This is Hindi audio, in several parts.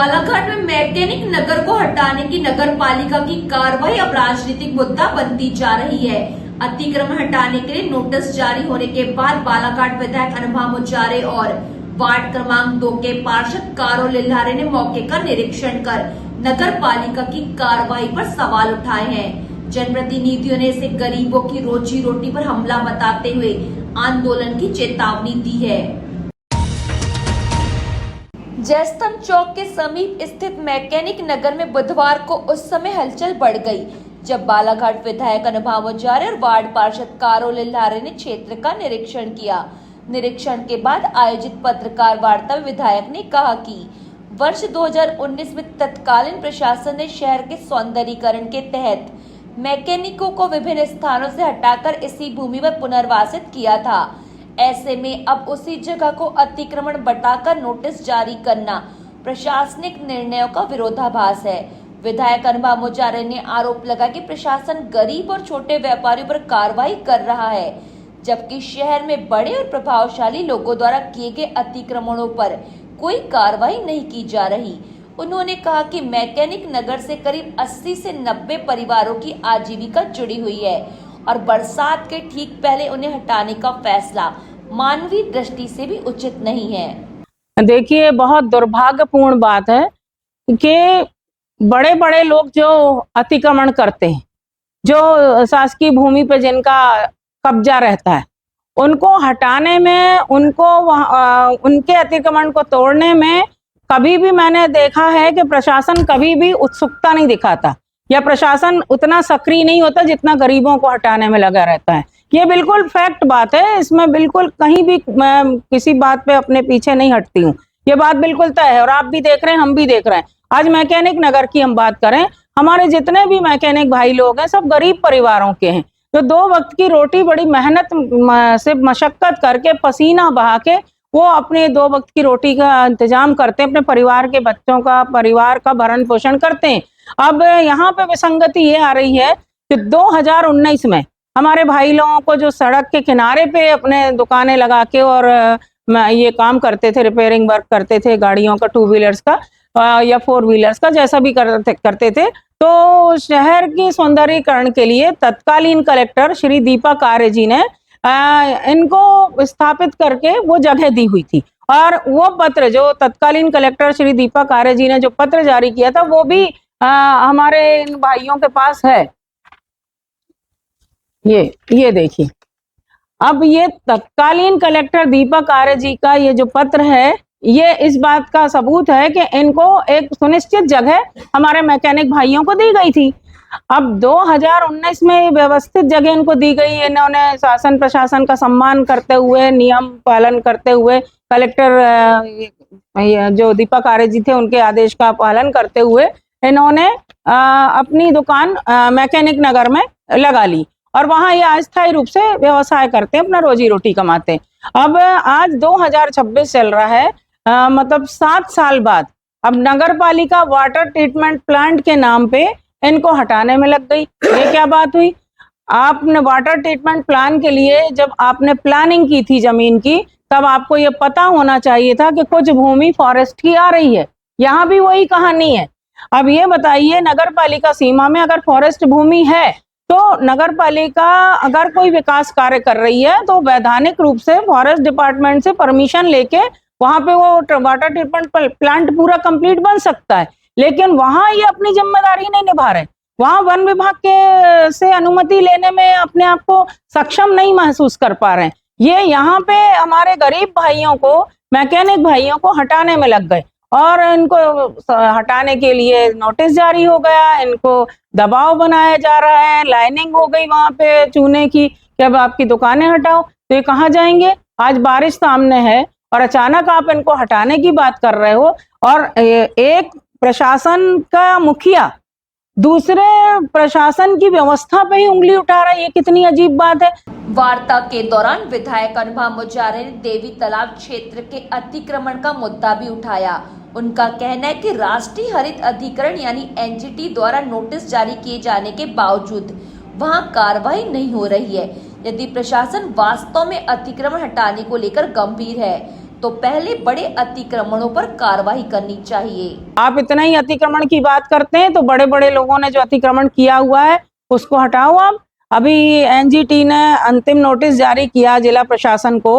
बालाघाट में मैकेनिक नगर को हटाने की नगर पालिका की कार्रवाई अब राजनीतिक मुद्दा बनती जा रही है। अतिक्रमण हटाने के लिए नोटिस जारी होने के बाद बालाघाट विधायक अनुभा मुजारे और वार्ड क्रमांक 2 के पार्षद कारो लिल्हारे ने मौके का निरीक्षण कर नगर पालिका की कार्रवाई पर सवाल उठाए हैं। जनप्रतिनिधियों ने इसे गरीबों की रोजी रोटी पर हमला बताते हुए आंदोलन की चेतावनी दी है। जयस्तंभ चौक के समीप स्थित मैकेनिक नगर में बुधवार को उस समय हलचल बढ़ गई जब बालाघाट विधायक अनुभा मुजारे और वार्ड पार्षद कारो लिल्हारे ने क्षेत्र का निरीक्षण किया। निरीक्षण के बाद आयोजित पत्रकार वार्ता में विधायक ने कहा कि वर्ष 2019 में तत्कालीन प्रशासन ने शहर के सौंदर्यीकरण के तहत मैकेनिकों को विभिन्न स्थानों से हटाकर इसी भूमि पर पुनर्वासित किया था। ऐसे में अब उसी जगह को अतिक्रमण बताकर नोटिस जारी करना प्रशासनिक निर्णयों का विरोधाभास है। विधायक अनुभा मुजारे ने आरोप लगा कि प्रशासन गरीब और छोटे व्यापारियों पर कार्रवाई कर रहा है, जबकि शहर में बड़े और प्रभावशाली लोगों द्वारा किए गए अतिक्रमणों पर कोई कार्रवाई नहीं की जा रही। उन्होंने कहा कि मैकेनिक नगर से करीब 80 से 90 परिवारों की आजीविका जुड़ी हुई है और बरसात के ठीक पहले उन्हें हटाने का फैसला मानवीय दृष्टि से भी उचित नहीं है। देखिए, बहुत दुर्भाग्यपूर्ण बात है कि बड़े बड़े लोग जो अतिक्रमण करते हैं, जो शासकीय भूमि पे जिनका कब्जा रहता है, उनको हटाने में, उनके अतिक्रमण को तोड़ने में कभी भी मैंने देखा है कि प्रशासन कभी भी उत्सुकता नहीं दिखाता या प्रशासन उतना सक्रिय नहीं होता जितना गरीबों को हटाने में लगा रहता है। ये बिल्कुल फैक्ट बात है, इसमें बिल्कुल कहीं भी मैं किसी बात पे अपने पीछे नहीं हटती हूँ। ये बात बिल्कुल तय है और आप भी देख रहे हैं, हम भी देख रहे हैं। आज मैकेनिक नगर की हम बात करें, हमारे जितने भी मैकेनिक भाई लोग हैं सब गरीब परिवारों के हैं, तो 2 वक्त की रोटी बड़ी मेहनत से मशक्कत करके पसीना बहा के वो अपने 2 वक्त की रोटी का इंतजाम करते हैं, अपने परिवार के बच्चों का, परिवार का भरण पोषण करते हैं। अब यहाँ पे विसंगति ये आ रही है कि 2019 में हमारे भाई लोगों को जो सड़क के किनारे पे अपने दुकानें लगा के और ये काम करते थे, रिपेयरिंग वर्क करते थे गाड़ियों का, 2 व्हीलर्स का या 4 व्हीलर्स का, जैसा भी करते थे, तो शहर की सौंदर्यीकरण के लिए तत्कालीन कलेक्टर श्री दीपा कार्य जी ने इनको स्थापित करके वो जगह दी हुई थी। और वो पत्र जो तत्कालीन कलेक्टर श्री दीपा कार्य जी ने जो पत्र जारी किया था वो भी हमारे इन भाइयों के पास है। ये देखिए, अब ये तत्कालीन कलेक्टर दीपक आर्य जी का ये जो पत्र है, ये इस बात का सबूत है कि इनको एक सुनिश्चित जगह हमारे मैकेनिक भाइयों को दी गई थी। अब 2019 में व्यवस्थित जगह इनको दी गई। इन्होंने शासन प्रशासन का सम्मान करते हुए, नियम पालन करते हुए, कलेक्टर जो दीपक आर्य जी थे उनके आदेश का पालन करते हुए इन्होंने अपनी दुकान मैकेनिक नगर में लगा ली और वहां ये अस्थायी रूप से व्यवसाय करते हैं, अपना रोजी रोटी कमाते हैं। अब आज 2026 चल रहा है, मतलब 7 साल बाद अब नगर पालिका वाटर ट्रीटमेंट प्लांट के नाम पे इनको हटाने में लग गई। ये क्या बात हुई? आपने वाटर ट्रीटमेंट प्लान के लिए जब आपने प्लानिंग की थी जमीन की, तब आपको ये पता होना चाहिए था कि कुछ भूमि फॉरेस्ट की आ रही है। यहाँ भी वही कहानी है। अब ये बताइए, नगर पालिका सीमा में अगर फॉरेस्ट भूमि है तो नगर पालिका अगर कोई विकास कार्य कर रही है तो वैधानिक रूप से फॉरेस्ट डिपार्टमेंट से परमिशन लेके वहां पे वो वाटर ट्रीटमेंट प्लांट पूरा कंप्लीट बन सकता है। लेकिन वहां ये अपनी जिम्मेदारी नहीं निभा रहे, वहां वन विभाग के से अनुमति लेने में अपने आप को सक्षम नहीं महसूस कर पा रहे हैं। ये यहाँ पे हमारे गरीब भाइयों को, मैकेनिक भाइयों को हटाने में लग गए और इनको हटाने के लिए नोटिस जारी हो गया, इनको दबाव बनाया जा रहा है, लाइनिंग हो गई वहां पे चूने की कि अब आपकी दुकानें हटाओ। तो ये कहाँ जाएंगे? आज बारिश सामने है और अचानक आप इनको हटाने की बात कर रहे हो और एक प्रशासन का मुखिया दूसरे प्रशासन की व्यवस्था पे ही उंगली उठा रहा है। ये कितनी अजीब बात है। वार्ता के दौरान विधायक अनुभा मुजारे ने देवी तालाब क्षेत्र के अतिक्रमण का मुद्दा भी उठाया। उनका कहना है कि राष्ट्रीय हरित अधिकरण यानी एनजीटी द्वारा नोटिस जारी किए जाने के बावजूद वहां कार्रवाई नहीं हो रही है। यदि प्रशासन वास्तव में अतिक्रमण हटाने को लेकर गंभीर है तो पहले बड़े अतिक्रमणों पर कार्रवाई करनी चाहिए। आप इतना ही अतिक्रमण की बात करते हैं तो बड़े बड़े लोगों ने जो अतिक्रमण किया हुआ है उसको हटाओ आप। अभी एनजीटी ने अंतिम नोटिस जारी किया जिला प्रशासन को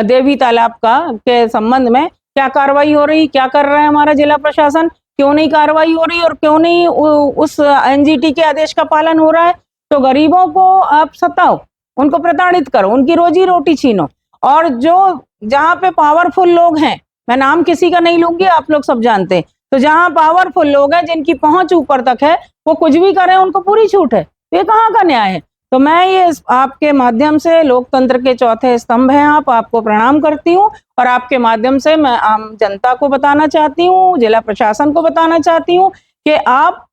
देवी तालाब का के संबंध में। क्या कार्रवाई हो रही, क्या कर रहा है हमारा जिला प्रशासन? क्यों नहीं कार्रवाई हो रही और क्यों नहीं उस एनजीटी के आदेश का पालन हो रहा है? तो गरीबों को आप सताओ, उनको प्रताड़ित करो, उनकी रोजी रोटी छीनो। और जो जहाँ पे पावरफुल लोग हैं, मैं नाम किसी का नहीं लूंगी, आप लोग सब जानते हैं, तो जहाँ पावरफुल लोग हैं जिनकी पहुंच ऊपर तक है वो कुछ भी करें, उनको पूरी छूट है। ये कहाँ का न्याय है? तो मैं ये आपके माध्यम से, लोकतंत्र के चौथे स्तंभ हैं आप, आपको प्रणाम करती हूँ और आपके माध्यम से मैं आम जनता को बताना चाहती हूँ, जिला प्रशासन को बताना चाहती हूँ कि आप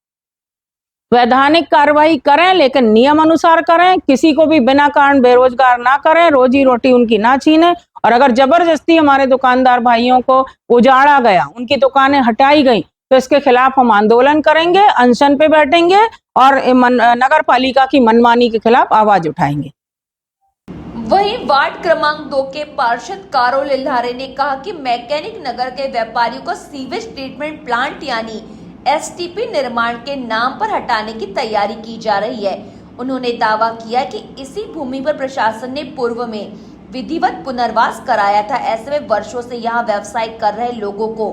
वैधानिक कार्रवाई करें लेकिन नियम अनुसार करें। किसी को भी बिना कारण बेरोजगार ना करें, रोजी रोटी उनकी ना छीनें। और अगर जबरदस्ती हमारे दुकानदार भाइयों को उजाड़ा गया, उनकी दुकानें हटाई गई, तो इसके खिलाफ हम आंदोलन करेंगे, अनशन पे बैठेंगे और नगर पालिका की मनमानी के खिलाफ आवाज उठाएंगे। वहीं वार्ड क्रमांक 2 के पार्षद कारो लिल्हारे ने कहा कि मैकेनिक नगर के व्यापारियों को सीवेज ट्रीटमेंट प्लांट यानी एसटीपी निर्माण के नाम पर हटाने की तैयारी की जा रही है। उन्होंने दावा किया कि इसी भूमि पर प्रशासन ने पूर्व में विधिवत पुनर्वास कराया था। ऐसे में वर्षों से यहाँ व्यवसाय कर रहे लोगों को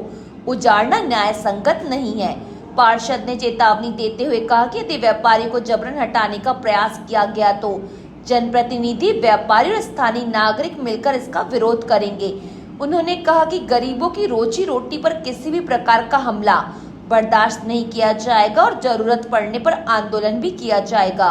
उजाड़ना न्याय संगत नहीं है। पार्षद ने चेतावनी देते हुए कहा कि यदि व्यापारियों को जबरन हटाने का प्रयास किया गया तो जनप्रतिनिधि, व्यापारी और स्थानीय नागरिक मिलकर इसका विरोध करेंगे। उन्होंने कहा कि गरीबों की रोजी रोटी पर किसी भी प्रकार का हमला बर्दाश्त नहीं किया जाएगा और जरूरत पड़ने पर आंदोलन भी किया जाएगा।